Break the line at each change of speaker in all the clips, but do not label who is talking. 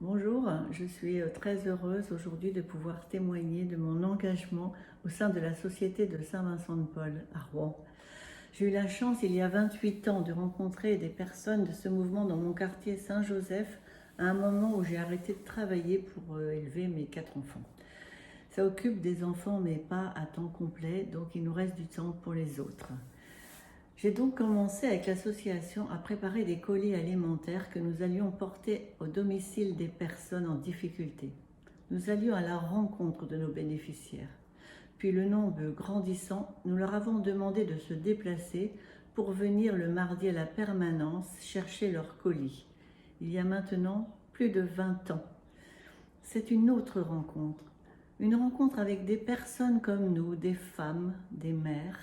Bonjour, je suis très heureuse aujourd'hui de pouvoir témoigner de mon engagement au sein de la Société de Saint-Vincent-de-Paul à Rouen. J'ai eu la chance il y a 28 ans de rencontrer des personnes de ce mouvement dans mon quartier Saint-Joseph à un moment où j'ai arrêté de travailler pour élever mes 4 enfants. Ça occupe des enfants mais pas à temps complet, donc il nous reste du temps pour les autres. J'ai donc commencé avec l'association à préparer des colis alimentaires que nous allions porter au domicile des personnes en difficulté. Nous allions à la rencontre de nos bénéficiaires. Puis le nombre grandissant, nous leur avons demandé de se déplacer pour venir le mardi à la permanence chercher leurs colis. Il y a maintenant plus de 20 ans. C'est une autre rencontre. Une rencontre avec des personnes comme nous, des femmes, des mères,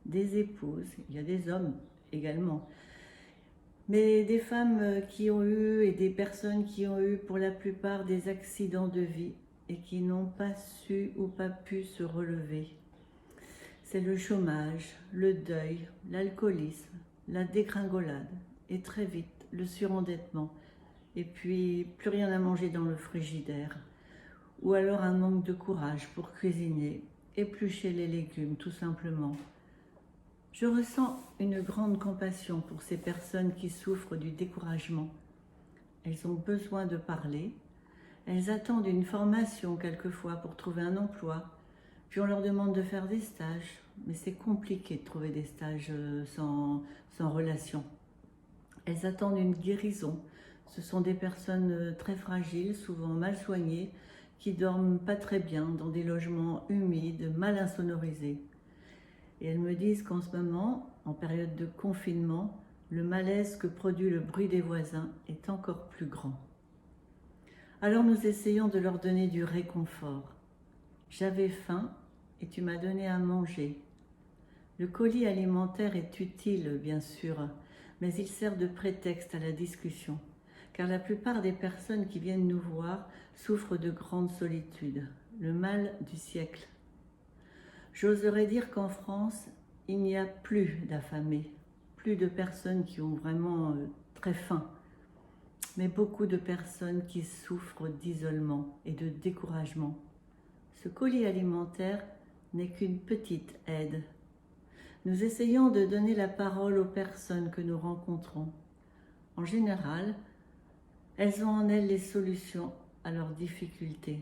des épouses, il y a des hommes également, mais des femmes qui ont eu et des personnes qui ont eu pour la plupart des accidents de vie et qui n'ont pas su ou pas pu se relever. C'est le chômage, le deuil, l'alcoolisme, la dégringolade et très vite le surendettement et puis plus rien à manger dans le frigidaire ou alors un manque de courage pour cuisiner, éplucher les légumes tout simplement. Je ressens une grande compassion pour ces personnes qui souffrent du découragement. Elles ont besoin de parler, elles attendent une formation quelquefois pour trouver un emploi, puis on leur demande de faire des stages, mais c'est compliqué de trouver des stages sans relation. Elles attendent une guérison. Ce sont des personnes très fragiles, souvent mal soignées, qui dorment pas très bien dans des logements humides, mal insonorisés. Et elles me disent qu'en ce moment, en période de confinement, le malaise que produit le bruit des voisins est encore plus grand. Alors nous essayons de leur donner du réconfort. J'avais faim et tu m'as donné à manger. Le colis alimentaire est utile, bien sûr, mais il sert de prétexte à la discussion, car la plupart des personnes qui viennent nous voir souffrent de grande solitude, le mal du siècle. J'oserais dire qu'en France, il n'y a plus d'affamés, plus de personnes qui ont vraiment très faim, mais beaucoup de personnes qui souffrent d'isolement et de découragement. Ce colis alimentaire n'est qu'une petite aide. Nous essayons de donner la parole aux personnes que nous rencontrons. En général, elles ont en elles les solutions à leurs difficultés.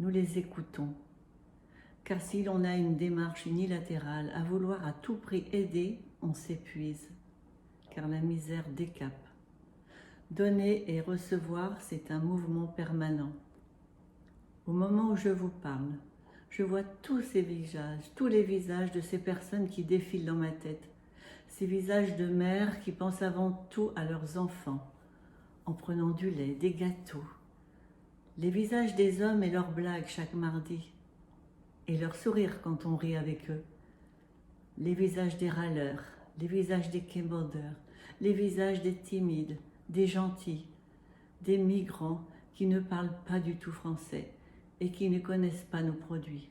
Nous les écoutons. Car si l'on a une démarche unilatérale à vouloir à tout prix aider, on s'épuise, car la misère décape. Donner et recevoir, c'est un mouvement permanent. Au moment où je vous parle, je vois tous ces visages, tous les visages de ces personnes qui défilent dans ma tête, ces visages de mères qui pensent avant tout à leurs enfants, en prenant du lait, des gâteaux, les visages des hommes et leurs blagues chaque mardi, et leur sourire quand on rit avec eux, les visages des râleurs, les visages des québandeurs, les visages des timides, des gentils, des migrants qui ne parlent pas du tout français et qui ne connaissent pas nos produits,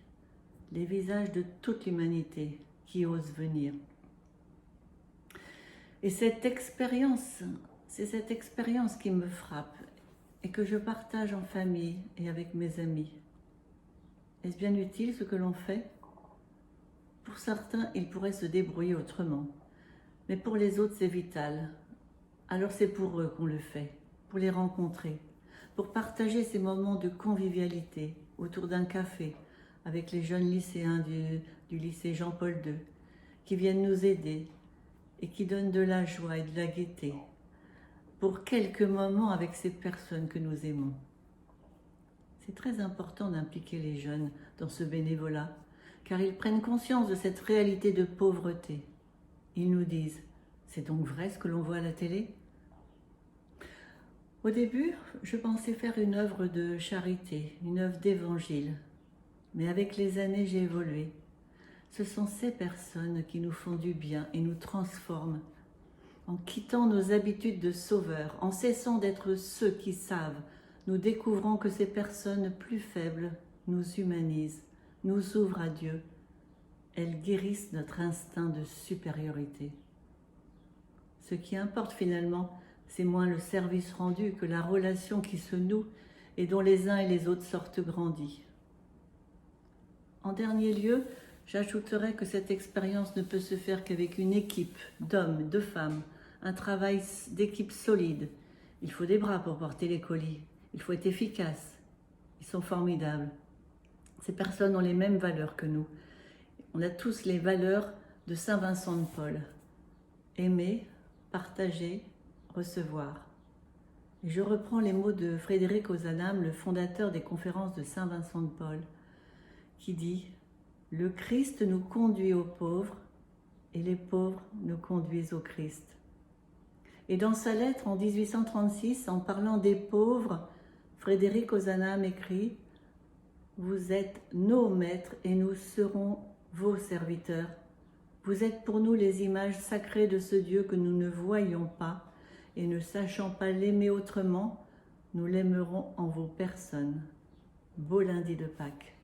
les visages de toute l'humanité qui osent venir. Et cette expérience, c'est cette expérience qui me frappe et que je partage en famille et avec mes amis. Est-ce bien utile ce que l'on fait? Pour certains, ils pourraient se débrouiller autrement, mais pour les autres, c'est vital. Alors c'est pour eux qu'on le fait, pour les rencontrer, pour partager ces moments de convivialité autour d'un café avec les jeunes lycéens du lycée Jean-Paul II, qui viennent nous aider et qui donnent de la joie et de la gaieté, pour quelques moments avec ces personnes que nous aimons. C'est très important d'impliquer les jeunes dans ce bénévolat, car ils prennent conscience de cette réalité de pauvreté. Ils nous disent, c'est donc vrai ce que l'on voit à la télé? Au début, je pensais faire une œuvre de charité, une œuvre d'évangile, mais avec les années, j'ai évolué. Ce sont ces personnes qui nous font du bien et nous transforment. En quittant nos habitudes de sauveurs, en cessant d'être ceux qui savent, nous découvrons que ces personnes plus faibles nous humanisent, nous ouvrent à Dieu. Elles guérissent notre instinct de supériorité. Ce qui importe finalement, C'est moins le service rendu que la relation qui se noue et dont les uns et les autres sortent grandis. En dernier lieu, j'ajouterai que cette expérience ne peut se faire qu'avec une équipe d'hommes, de femmes, un travail d'équipe solide. Il faut des bras pour porter les colis, il faut être efficace. Ils sont formidables. Ces personnes ont les mêmes valeurs que nous. On a tous les valeurs de Saint Vincent de Paul. Aimer, partager, recevoir. Et je reprends les mots de Frédéric Ozanam, le fondateur des conférences de Saint Vincent de Paul, qui dit « Le Christ nous conduit aux pauvres et les pauvres nous conduisent au Christ ». Et dans sa lettre en 1836, en parlant des pauvres, Frédéric Ozanam écrit « Vous êtes nos maîtres et nous serons vos serviteurs. Vous êtes pour nous les images sacrées de ce Dieu que nous ne voyons pas et ne sachant pas l'aimer autrement, nous l'aimerons en vos personnes. » Beau lundi de Pâques.